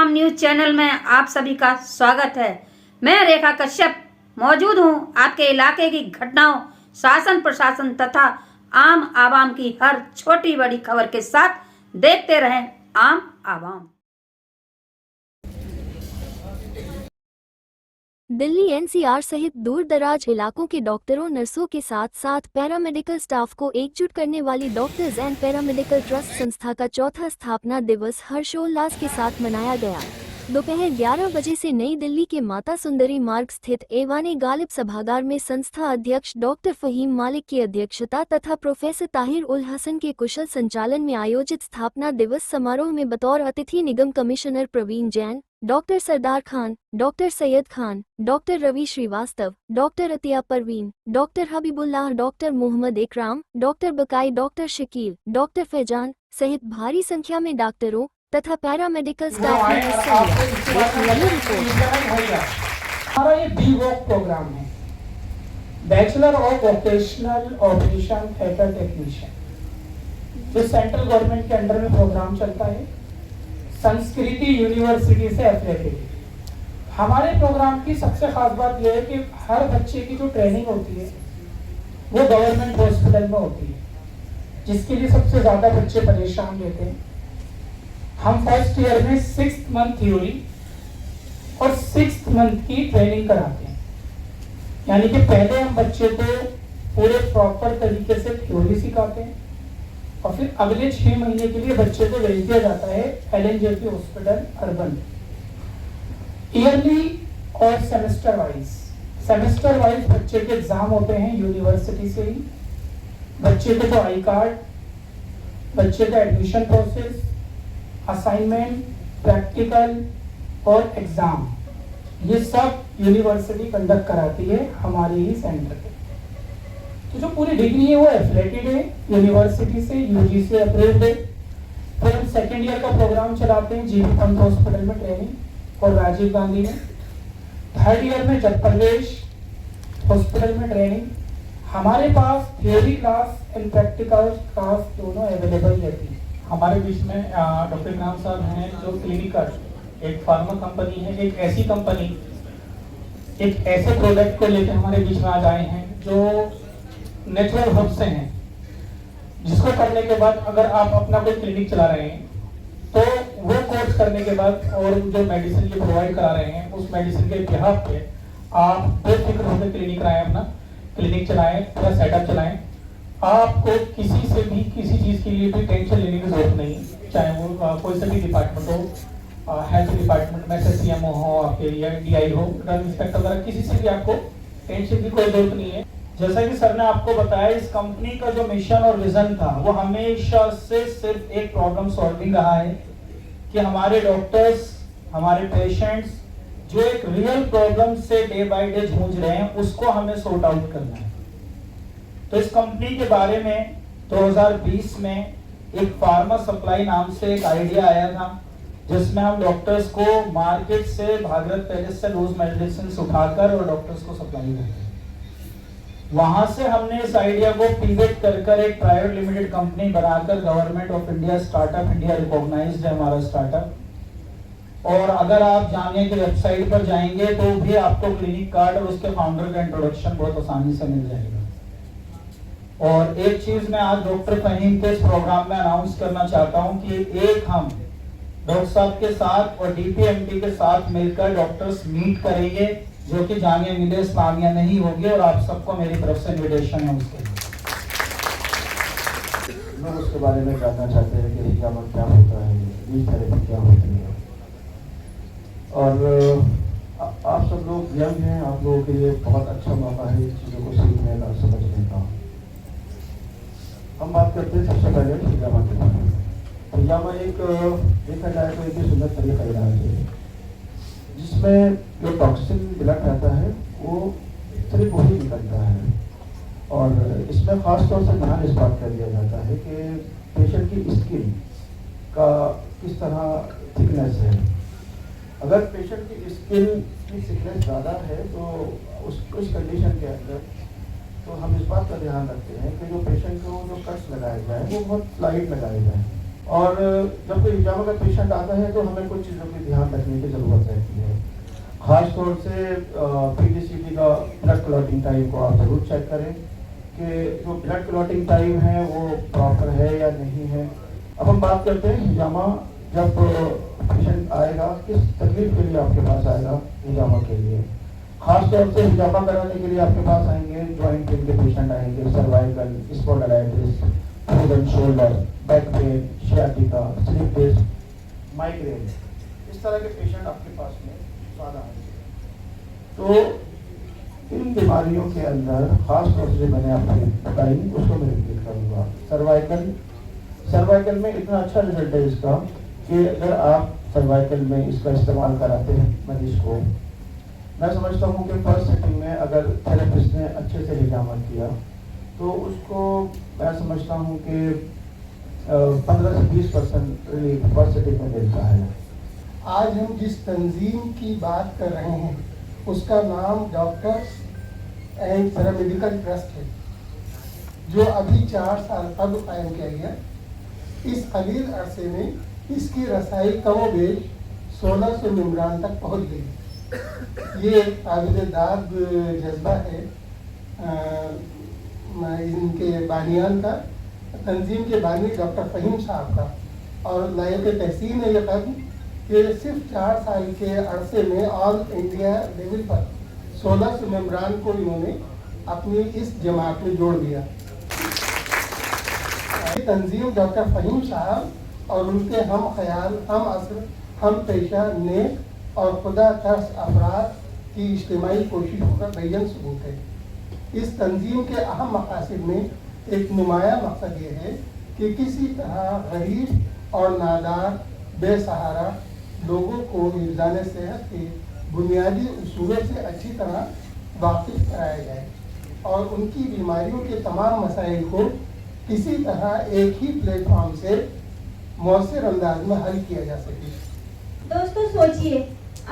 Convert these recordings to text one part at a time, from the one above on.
आवाम news channel में आप सभी का स्वागत है। मैं रेखा कश्यप मौजूद हूं आपके इलाके की घटनाओं, शासन प्रशासन तथा आम आवाम की हर छोटी बड़ी खबर के साथ देखते रहें आम आवाम। दिल्ली एनसीआर सहित दूर दराज इलाकों के डॉक्टरों नर्सों के साथ साथ पैरामेडिकल स्टाफ को एकजुट करने वाली डॉक्टर्स एंड पैरामेडिकल ट्रस्ट संस्था का चौथा स्थापना दिवस हर्षोल्लास के साथ मनाया गया। दोपहर 11 बजे से नई दिल्ली के माता सुंदरी मार्ग स्थित ऐवान गालिब सभागार में संस्था अध्यक्ष डॉक्टर फहीम मालिक की अध्यक्षता तथा प्रोफेसर ताहिर उल हसन के कुशल संचालन में आयोजित स्थापना दिवस समारोह में बतौर अतिथि निगम commissioner Praveen Jain, doctor Sardar Khan, doctor Syed Khan, doctor Ravi Srivastava, doctor Atiya Parveen, doctor Habibullah, doctor Mohammad Ikram, doctor Bakai, doctor Shakeel, doctor Faizan सहित भारी संख्या में डॉक्टरों तथा पैरामेडिकल स्टाफ ने हिस्सा लिया। हमारा ये BVOC प्रोग्राम है, bachelor of vocational operation theatre technician, जो सेंट्रल गवर्नमेंट के अंडर में प्रोग्राम चलता है, संस्कृति यूनिवर्सिटी से एफिलिएटेड। हमारे प्रोग्राम की सबसे खास बात यह है कि हर बच्चे की जो ट्रेनिंग होती है वो गवर्नमेंट हॉस्पिटल में होती है, जिसके लिए सबसे ज्यादा बच्चे परेशान रहते हैं। हम फर्स्ट ईयर में 6th मंथ थ्योरी और 6th मंथ की ट्रेनिंग कराते हैं, यानी कि पहले हम बच्चे को पूरे प्रॉपर तरीके से थ्योरी सिखाते हैं और फिर अगले 6 महीने के लिए बच्चे को भेज दिया जाता है LNJP हॉस्पिटल अर्बन। ईयरली और सेमेस्टर वाइज बच्चे के एग्जाम होते हैं यूनिवर्सिटी से ही। बच्चे को तो आई कार्ड, बच्चे का एडमिशन प्रोसेस, असाइनमेंट, प्रैक्टिकल और एग्जाम, ये सब यूनिवर्सिटी कंडक्ट कराती है हमारे ही सेंटर पे। तो जो पूरी डिग्री है वो एफिलिएटेड है यूनिवर्सिटी से, UGC अप्रूव्ड है। फिर हम सेकेंड ईयर का प्रोग्राम चलाते हैं GP पंत हॉस्पिटल में ट्रेनिंग और राजीव गांधी में। थर्ड ईयर में जगप्रवेश हॉस्पिटल में ट्रेनिंग। हमारे पास theory class and practical class दोनों अवेलेबल रहती है। हमारे बीच में डॉक्टर इकराम साहब हैं, जो क्लिनिकल एक फार्मा कंपनी है, एक ऐसी कंपनी एक ऐसे प्रोडक्ट को लेकर हमारे बीच में आज आए हैं जो नेचुरल हर्ब से हैं, जिसको करने के बाद अगर आप अपना कोई क्लिनिक चला रहे हैं तो वो कोर्स करने के बाद और जो मेडिसिन ये प्रोवाइड करा रहे हैं उस मेडिसिन के बिहाफ पे आप बेफिक्र होकर क्लिनिक कराएं, अपना क्लिनिक चलाएं, पूरा सेटअप चलाएं। आपको किसी से भी किसी चीज के लिए भी टेंशन लेने की जरूरत नहीं, चाहे वो कोई सा भी डिपार्टमेंट हो, हेल्थ डिपार्टमेंट में SCMO हो आपके या DI हो, ड्रग इंस्पेक्टर वगैरह, किसी से भी आपको टेंशन की कोई जरूरत नहीं है। जैसा कि सर ने आपको बताया, इस कंपनी का जो मिशन और विजन था वो हमेशा से सिर्फ एक प्रॉब्लम सॉल्विंग रहा है कि हमारे डॉक्टर्स, हमारे पेशेंट्स जो एक रियल प्रॉब्लम से डे बाय डे जूझ रहे हैं उसको हमें सॉर्ट आउट करना है। तो इस कंपनी के बारे में 2020 में एक फार्मा सप्लाई नाम से एक आइडिया आया था, जिसमें हम डॉक्टर्स को मार्केट से भागीरथ पैलेस से रोज मेडिसिन उठाकर और डॉक्टर्स को सप्लाई करते हैं। वहां से हमने इस आइडिया को पिवट कर एक प्राइवेट लिमिटेड कंपनी बनाकर government of India startup India recognised है हमारा स्टार्टअप। और अगर आप जाने की वेबसाइट पर जाएंगे तो भी आपको क्लिनिक कार्ड और उसके फाउंडर का इंट्रोडक्शन बहुत आसानी से मिल जाएगा। और एक चीज मैं आज डॉक्टर फहीम के इस प्रोग्राम में अनाउंस करना चाहता हूं कि एक हम डॉक्टर साहब के साथ और DPMT के साथ मिलकर डॉक्टर्स मीट करेंगे, जो कि जामिया मिलिया इस्लामिया में ही होगी और आप सबको मेरी तरफ से इन्विटेशन है उसके लिए। लोग उसके बारे में जानना चाहते हैं कि हिजामा क्या होता है, लीड थेरेपी क्या होती है। और आप सब लोग यंग हैं, आप लोगों के लिए बहुत अच्छा मौका है चीज़ों को सीखने का, समझने का। हम बात करते हैं सबसे पहले हिजामा के बारे में। हिजामा एक देखा जाए तो एक सुंदर तरीका इलाज है, जिसमें जो टॉक्सिन ब्लड रहता है वो सिर्फ वही निकलता है। और इसमें खास तौर से ध्यान इस बात का दिया जाता है कि पेशेंट की स्किन का किस तरह थिकनेस है। अगर पेशेंट की स्किन की थिकनेस ज़्यादा है तो उस कंडीशन के अंदर तो हम इस बात का ध्यान रखते हैं कि जो पेशेंट को जो कट्स लगाए जाए वो बहुत लाइट लगाए जाए, और जब कोई हिजामा का पेशेंट आता है तो हमें कुछ चीज़ों की ध्यान रखने की ज़रूरत रहती है। ख़ास तौर से PTCD का ब्लड क्लॉटिंग टाइम को आप ज़रूर चेक करें कि जो ब्लड क्लॉटिंग टाइम है वो प्रॉपर है या नहीं है। अब हम बात करते हैं हिजामा, जब पेशेंट आएगा किस तकलीफ के लिए आपके पास आएगा हिजामा के लिए। खास तौर से हिजामा कराने के लिए आपके पास आएंगे जॉइंट पेन के पेशेंट आएंगे, cervical, spondylitis, head and shoulder, back pain, sciatica, slip disc, migraine, इस तरह के पेशेंट आपके पास में ज़्यादा आएंगे। तो इन बीमारियों के अंदर खास तौर से जो मैंने आपको बताई उसको मैं रिपीट करूँगा। सर्वाइकल में इतना अच्छा रिजल्ट है इसका कि अगर आप सर्वाइकल में इसका इस्तेमाल कराते हैं मरीज को, मैं समझता हूँ कि फर्स्ट सेटिंग में अगर थेरेपिस्ट ने अच्छे से हिजामा किया तो उसको मैं समझता हूँ कि 15 से 20% रिलीफ फर्स्ट सेटिंग में मिलता है। आज हम जिस तंजीम की बात कर रहे हैं उसका नाम डॉक्टर्स एंड पैरामेडिकल ट्रस्ट है, जो अभी 4 साल कबल कायम किया गया। इस कलील अरसे में इसकी रसाई कमोबेश 1600 मेम्बरान तक पहुँच गई। ये काबिल-ए-दाद जज्बा है इनके बानियान का, तंजीम के बानी डॉक्टर फ़हीम साहब का। और लायक तहसीन है ये कदम कि सिर्फ 4 साल के अरसे में ऑल इंडिया लेवल पर 1600 मेम्बरान को इन्होंने अपनी इस जमात में जोड़ दिया। तंजीम डॉक्टर फ़हीम साहब और उनके हम ख्याल, हम असर, हम पेशा, नेक और खुदा तर्स अफराद की इज्तिमाई कोशिशों का बेयन सबूत है। इस तंजीम के अहम मकासद में एक नुमाया मकसद ये है कि किसी तरह गरीब और नादार बेसहारा लोगों को हिफ्ज़ान सेहत के बुनियादी उसूलों से अच्छी तरह वाकिफ कराया जाए और उनकी बीमारियों के तमाम मसाइल को किसी तरह एक ही प्लेटफॉर्म से मौसर अंदाज में हल किया जा सके। दोस्तों सोचिए,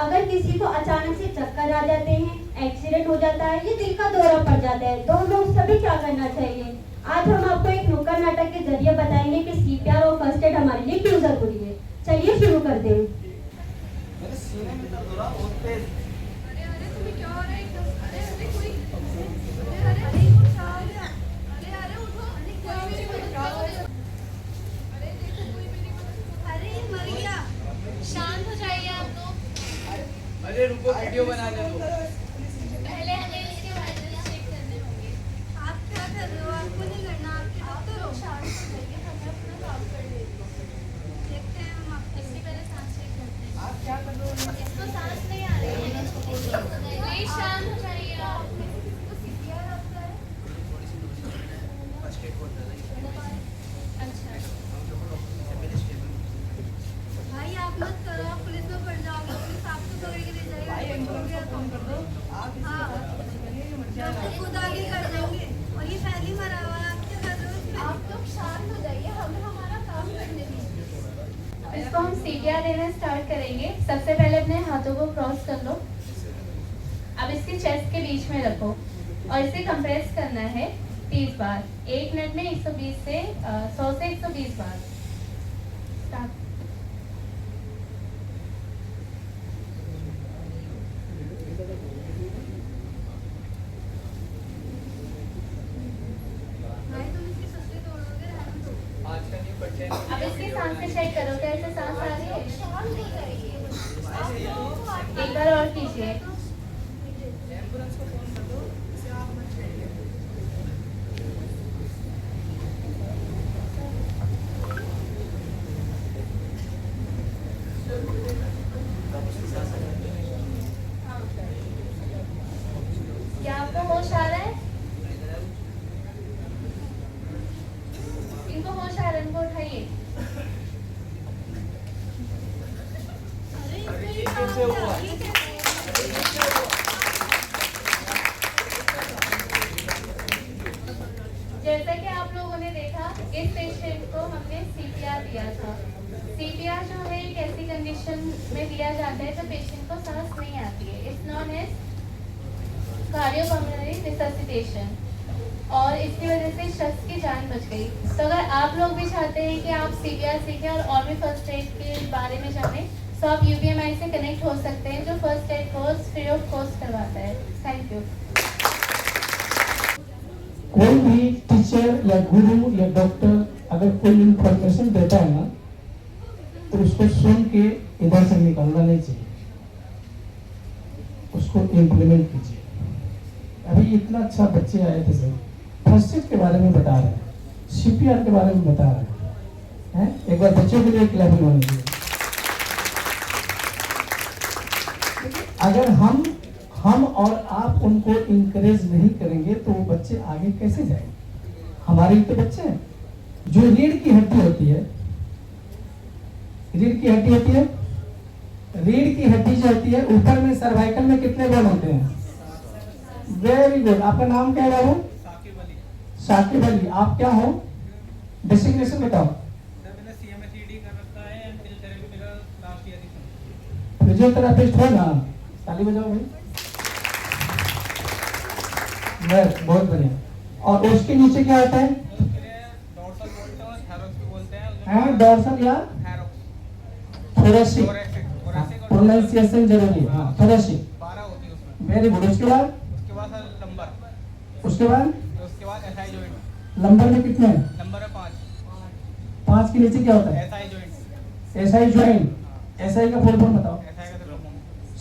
अगर किसी को अचानक से चक्कर आ जाते हैं, एक्सीडेंट हो जाता है या दिल का दौरा पड़ जाता है, तो हमें उस समय क्या करना चाहिए? आज हम आपको एक नुक्कड़ नाटक के जरिए बताएंगे कि CPR और फर्स्ट एड हमारे लिए क्यों जरूरी है। चलिए शुरू करते हैं। शांत हो जाइए आप लोग। अरे रुको, वीडियो बना दो। पहले हमें इसके वायरस चेक करने होंगे। आप क्या कर रहे हो? आपको नहीं करना, आपके डॉक्टर हो। शांत हो जाइए, हमें अपना काम कर लेते हैं। देखते हैं हम आप इससे पहले सांस चेक करते हैं। आप क्या कर रहे हो? इसको सांस नहीं आ रही है। प्लीज शांत हो जाइए आप। इसको CPR आपका है? अच्छा भाई, आप मत करो, आप पुलिस में पड़ जाओगे, पुलिस आपको पकड़ के ले जाएगी। हाँ, डॉक्टर खुद आगे कर देंगे और ये पहली मरा हुआ है, आप क्या कर रहे हो? आप लोग शांत हो जाइए, हमें हमारा काम करने दीजिए। इसको हम CPR देना स्टार्ट करेंगे। सबसे पहले अपने हाथों को क्रॉस कर लो। अब इसके चेस्ट के बीच में रखो और इसे कंप्रेस करना है 30 बार। 1 मिनट में 120 से 100 से 120 बार। स्टार्ट। अब इसकी सांसें चेक करो, कैसे सांस आ रही है? एक बार और कीजिए। क्या आपको होश आ रहा है? इनको होश आ रहा है, इनको उठाइए। जैसा कि आप लोगों ने देखा, इस पेशेंट को हमने CPR दिया था। CPR जो है एक ऐसी कंडीशन में दिया जाता है जब पेशेंट को सांस नहीं आती है। It's known as cardiopulmonary resuscitation और इसकी वजह से शख्स की जान बज गई। तो अगर आप लोग भी चाहते हैं कि आप CPR सीखें और भी फर्स्ट एड के बारे में जानें, तो आप UBMI से कनेक्ट हो सकते हैं, जो first aid course free of cost करवाता है। Thank you. कोई भी टीचर या गुरु या डॉक्टर अगर कोई इंफॉर्मेशन देता है ना, तो उसको सुन के इधर से निकलना नहीं चाहिए, उसको इम्प्लीमेंट कीजिए। अभी इतना अच्छा बच्चे आए थे सर, फर्स्ट एड के बारे में बता रहे हैं, CPR के बारे में बता रहे हैं। एक बार बच्चों के लिए क्लब होने चाहिए। अगर हम और आप उनको इंकरेज नहीं करेंगे तो वो बच्चे आगे कैसे जाएंगे? हमारे तो बच्चे हैं। जो रीढ़ की हड्डी होती है, रीढ़ की हड्डी होती है, रीढ़ की हड्डी जो होती है, ऊपर में सर्वाइकल में कितने बोन होते हैं? Very good. आपका नाम क्या है बाबू? साकिब अली। आप क्या हो? डेसिग्नेशन बताओ। फिजियोथेरापिस्ट हो ना? ताली बजाओ भाई। बहुत बढ़िया। और उसके नीचे क्या होता है? डॉर्सल या थोरेसिक। प्रोनाउंसिएशन जरूरी है। हाँ, थोरेसिक। Very good. उसके बाद उसके बाद SI जॉइंट। लंबर में कितने हैं? नंबर है 5। 5 के नीचे क्या होता है? SI joint. SI joint. SI का फुल फॉर्म बताओ।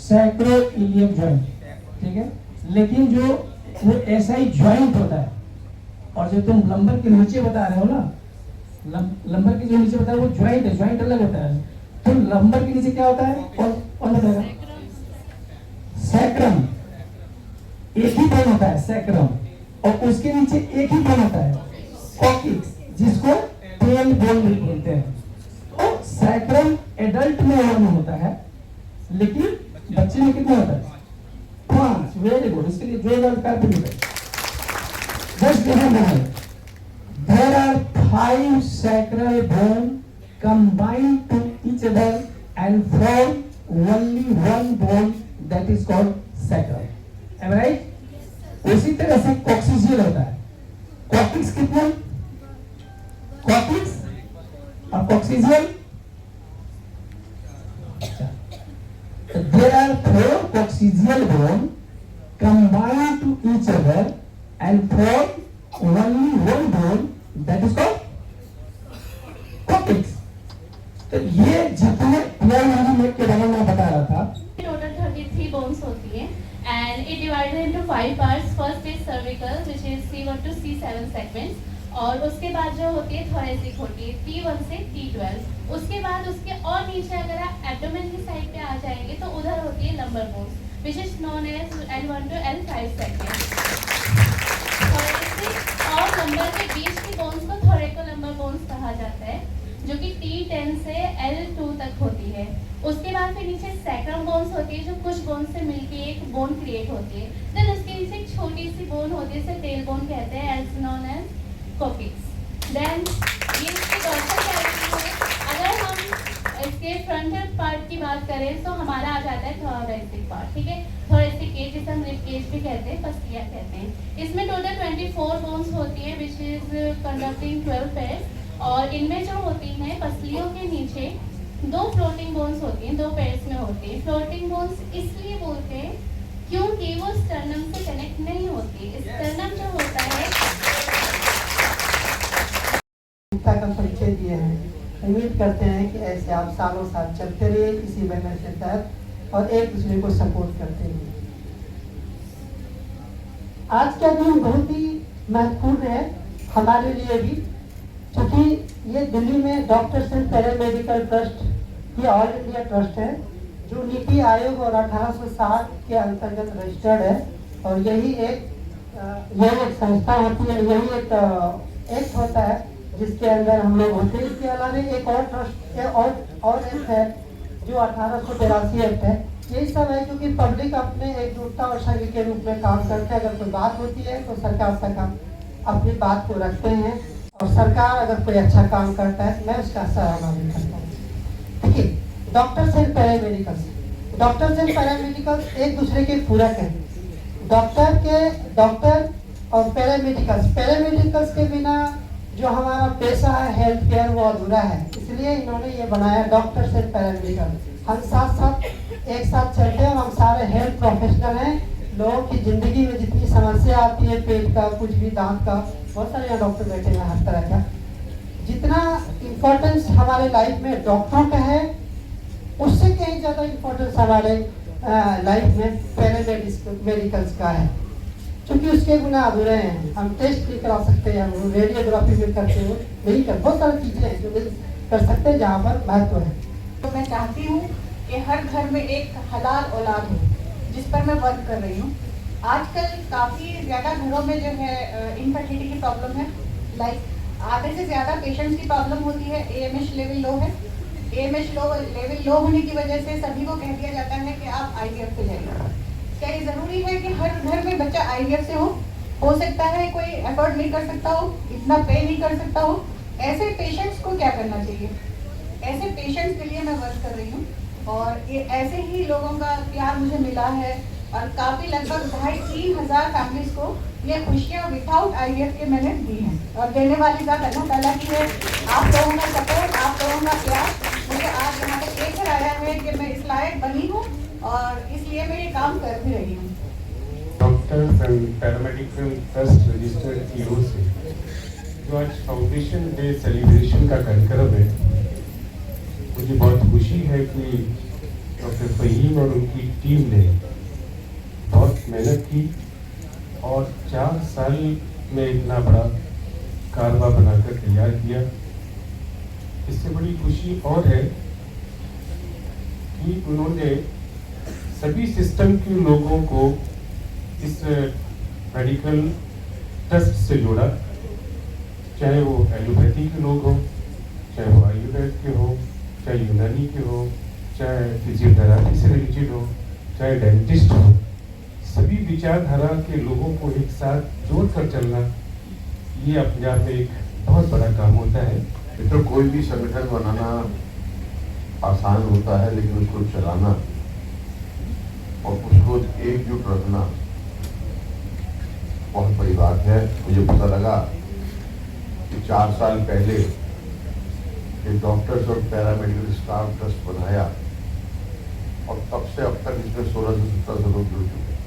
Sacroiliac joint. ठीक है। लेकिन जो वो SI जॉइंट होता है, और जो तुम लंबर के नीचे बता रहे हो ना, लंबर के जो नीचे बता रहे हो वो जॉइंट है, जॉइंट अलग होता है। तो लंबर के नीचे क्या होता है? कौन बताएगा? सैक्रम। एक ही बोन होता है सैक्रम, और उसके नीचे एक ही बोन होता है कॉक्सिक्स, जिसको टेल बोन भी बोलते हैं। और सैक्रम एडल्ट में वन होता है, लेकिन बच्चे में कितना होता है? 5। Very good. इसके लिए जोरदार ताली बजाइए। जस्ट ध्यान रखना, there are 5 sacral bone combined to each other and form only one bone that is called sacrum. Am I right? उसी तरह से कॉक्सिजियल होता है। कॉक्सिक्स कितना? कॉक्सिक्स और coccygeal. There are 4 coccygeal bone combined to each other and form only one bone that is called coccyx. तो ये जितने PIMD के बारे में मैं बता रहा था, टोटल 33 बोन्स होती है and it divided into 5 parts. First is cervical, which is C1 to C7 segments. और उसके बाद जो होती है thoracic होती है T1 से T12। उसके बाद उसके और नीचे अगर आप एब्डोमेन की साइड पे आ जाएंगे तो उधर होती है lumbar bones, which is known as L1 to L5 segments. thoracic और lumbar के बीच की bones को thoracolumbar bones कहा जाता है, जो कि T10 से L2 तक होती है। उसके बाद फिर नीचे सैक्रम बोन्स होती है, जो कुछ बोन से मिलके एक बोन क्रिएट होती है। देन उसके नीचे एक छोटी सी बोन होती है, इसे टेल बोन कहते हैं, as known as coccyx. Then ये इसकी डॉर्सल कैविटी है। अगर हम इसके फ्रंटल पार्ट की बात करें तो हमारा आ जाता है थोरेसिक पार्ट। ठीक है। थोरेसिक केज, जिसे हम रिब केज भी कहते हैं, पसलियाँ कहते हैं। इसमें टोटल 24 बोन्स होती है, विच इज कंडक्टिंग 12 पेयर्स। और इनमें जो होती हैं पसलियों के नीचे 2 फ्लोटिंग बोन्स होती हैं, 2 पेयर्स में होती हैं। फ्लोटिंग बोन्स इसलिए बोलते हैं क्योंकि वो स्टर्नम से कनेक्ट नहीं होती। स्टर्नम जो होता है का परिचय दिए हैं। उम्मीद करते हैं कि ऐसे आप सालों साल चलते रहिए इसी बैनर के तहत और एक दूसरे को सपोर्ट करते रहिए। आज का दिन बहुत ही महत्वपूर्ण है हमारे लिए भी, क्योंकि ये दिल्ली में डॉक्टर्स एंड पैरामेडिकल ट्रस्ट ये ऑल इंडिया ट्रस्ट है, जो नीति आयोग और 1860 के अंतर्गत रजिस्टर्ड है। और यही एक संस्था होती है, यही एक एक्ट होता है जिसके अंदर हम लोग होते हैं। इसके अलावा एक और ट्रस्ट और एक्ट है जो 1883 एक्ट है। यही सब है क्योंकि पब्लिक अपने एकजुटता और संघ के रूप में काम करते हैं। अगर कोई बात होती है तो सरकार तक हम अपनी बात को रखते हैं, और सरकार अगर कोई अच्छा काम करता है मैं उसका सराहना भी करता हूँ। ठीक है। डॉक्टर्स एंड पैरामेडिकल्स एक दूसरे के पूरक हैं। डॉक्टर और पैरामेडिकल्स के बिना जो हमारा पेशा है हेल्थ केयर वो अधूरा है, इसलिए इन्होंने ये बनाया डॉक्टर्स एंड पैरामेडिकल। हम साथ साथ एक साथ चलते हैं और हम सारे हेल्थ प्रोफेशनल हैं। लोगों की जिंदगी में जितनी समस्या आती है, पेट का, कुछ भी, दांत का, बहुत सारे यहाँ डॉक्टर बैठे हैं हर तरह का। जितना इम्पोर्टेंस हमारे लाइफ में डॉक्टरों का है, उससे कहीं ज़्यादा इम्पोर्टेंस हमारे लाइफ में पैरामेडिकल्स का है, क्योंकि उसके गुना अधूरे हैं। हम टेस्ट नहीं करा सकते, हम रेडियोग्राफी भी करते हो नहीं कर, बहुत सारी चीज़ें हैं जो नहीं कर सकते जहाँ पर महत्व है। तो मैं चाहती हूँ कि हर घर में एक हलाल औलाद हो, जिस पर मैं वर्क कर रही हूँ। आजकल काफ़ी ज़्यादा घरों में जो है इनफर्टिलिटी की प्रॉब्लम है। लाइक आधे से ज़्यादा पेशेंट्स की प्रॉब्लम होती है AMH लेवल लो है। AMH लेवल लो होने की वजह से सभी को कह दिया जाता है कि आप IVF पे जाइए। क्या ये ज़रूरी है कि हर घर में बच्चा IVF से हो सकता है कोई एफर्ट नहीं कर सकता हो, इतना पे नहीं कर सकता हो। ऐसे पेशेंट्स को क्या करना चाहिए? ऐसे पेशेंट्स के लिए मैं वर्क कर रही हूँ और ये ऐसे ही लोगों का प्यार मुझे मिला है और काफ़ी लगभग 2,500-3 हज़ार फैमिलीज को ये खुशियाँ विदाउट IVF के मैंने दी हैं। और देने वाली बात अल्लाह ताला की है। आप लोगों का सपोर्ट, आप लोगों का प्यार मुझे आज यहाँ तक लेकर आया है कि मैं इस लायक बनी हूँ और इसलिए मैं ये काम कर भी रही हूँ। Doctors and paramedical trust registered की ओर से जो आज फाउंडेशन डे सेलिब्रेशन का कार्यक्रम है, मुझे बहुत खुशी है कि डॉक्टर फ़हीम और उनकी टीम ने बहुत मेहनत की और 4 साल में इतना बड़ा कारवा बनाकर तैयार किया। इससे बड़ी खुशी और है कि उन्होंने सभी सिस्टम के लोगों को इस मेडिकल ट्रस्ट से जोड़ा, चाहे वो एलोपैथी के लोग हों, चाहे वो आयुर्वेद के हों, चाहे यूनानी के हो, चाहे फिजियोथेरेपी से रिलेटेड हो, चाहे डेंटिस्ट हो, सभी विचारधारा के लोगों को एक साथ जोड़ कर चलना, ये अपने आप में एक बहुत बड़ा काम होता है। तो कोई भी संगठन बनाना आसान होता है, लेकिन उसको चलाना और उसको एकजुट रखना बहुत बड़ी बात है। मुझे पता लगा कि 4 साल पहले ये डॉक्टर्स और पैरामेडिकल स्टाफ ट्रस्ट बनाया और तब से अब तक इसमें 16 से 17 लोग जुड़ चुके हैं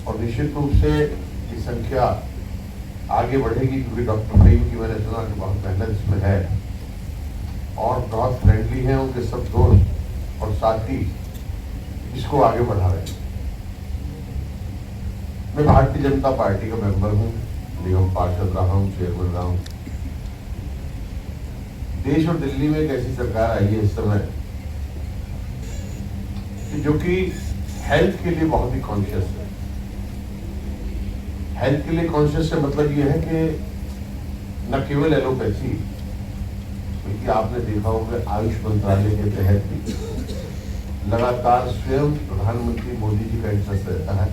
और निश्चित रूप से ये संख्या आगे बढ़ेगी, क्योंकि डॉक्टर फ़हीम की मैंने सुना कि बहुत मेहनत इसमें है और बहुत फ्रेंडली हैं उनके सब दोस्त और साथी इसको आगे बढ़ा रहे हैं। मैं भारतीय जनता पार्टी का मेंबर हूँ, निगम पार्षद रहा हूँ, चेयरमैन रहा हूँ। देश और दिल्ली में एक ऐसी सरकार आई है इस समय कि जो कि हेल्थ के लिए बहुत ही कॉन्शियस है। हेल्थ के लिए कॉन्शियस से मतलब ये है कि न केवल एलोपैथी, बल्कि आपने देखा होगा आयुष मंत्रालय के तहत भी लगातार स्वयं प्रधानमंत्री मोदी जी का इंटरेस्ट रहता है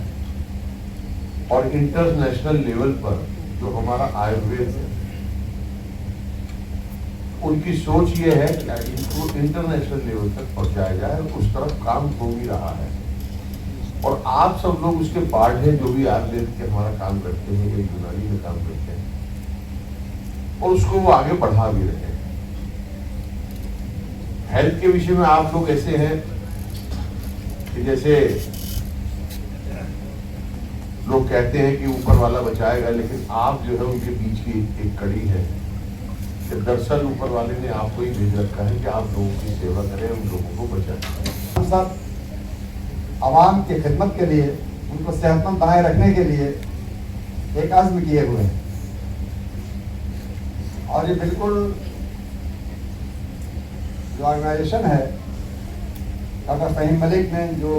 और इंटरनेशनल लेवल पर जो हमारा आयुर्वेद है, उनकी सोच ये है कि इनको इंटरनेशनल लेवल तक पहुंचाया जाए, उस तरफ काम हो भी रहा है। और आप सब लोग उसके पार्ट हैं जो भी आयुर्वेद के हमारा काम करते हैं या यूनानी में काम करते हैं और उसको वो आगे बढ़ा भी रहे हैं। हेल्थ के विषय में आप लोग ऐसे हैं कि जैसे लोग कहते हैं कि ऊपर वाला बचाएगा, लेकिन आप जो है उनके बीच की एक कड़ी है कि दरअसल ऊपर वाले ने आपको ही भेज रखा है कि आप लोगों की सेवा करें, उन लोगों को बचाएं। हम सब आवाम की खिदमत के लिए, उनको सेहतमंद बनाए रखने के लिए एक अज़्म किए हुए हैं और ये बिल्कुल जो ऑर्गेनाइजेशन है डॉक्टर फ़हीम मलिक ने जो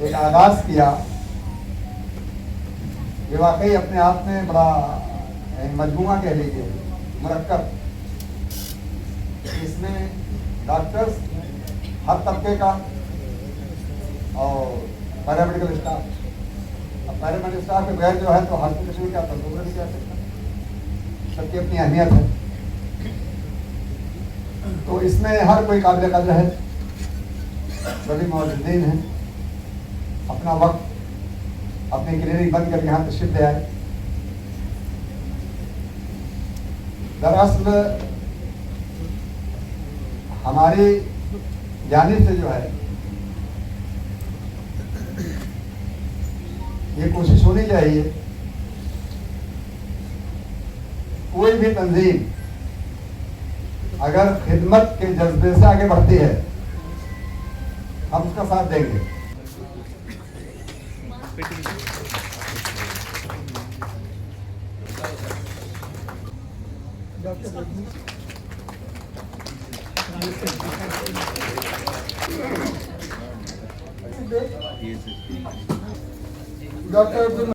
एक आगाज़ किया, ये वाकई अपने आप में बड़ा मजमूआ कह लीजिए, मुरक्कब। इसमें डॉक्टर्स हर तबके का और पैरामेडिकल स्टाफ, अब पैरामेडिकल स्टाफ के बगैर जो है तो हॉस्पिटल में क्या तस्वीर नहीं कर सकता, सबकी अपनी अहमियत है। तो इसमें हर कोई काबिल कदर है, सभी मौजूदीन हैं, अपना वक्त अपनी क्लिनिक बंद करके यहाँ तशरीफ ले आए दरअसल हमारी जानिब से जो है ये कोशिश होनी चाहिए, कोई भी तंजीम अगर खिदमत के जज्बे से आगे बढ़ती है हम उसका साथ देंगे। डॉक्टर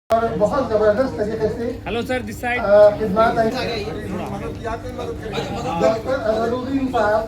और बहुत जबरदस्त तरीके से हेलो सर दिस साइड खिदमत डॉक्टर अजहरुद्दीन साहब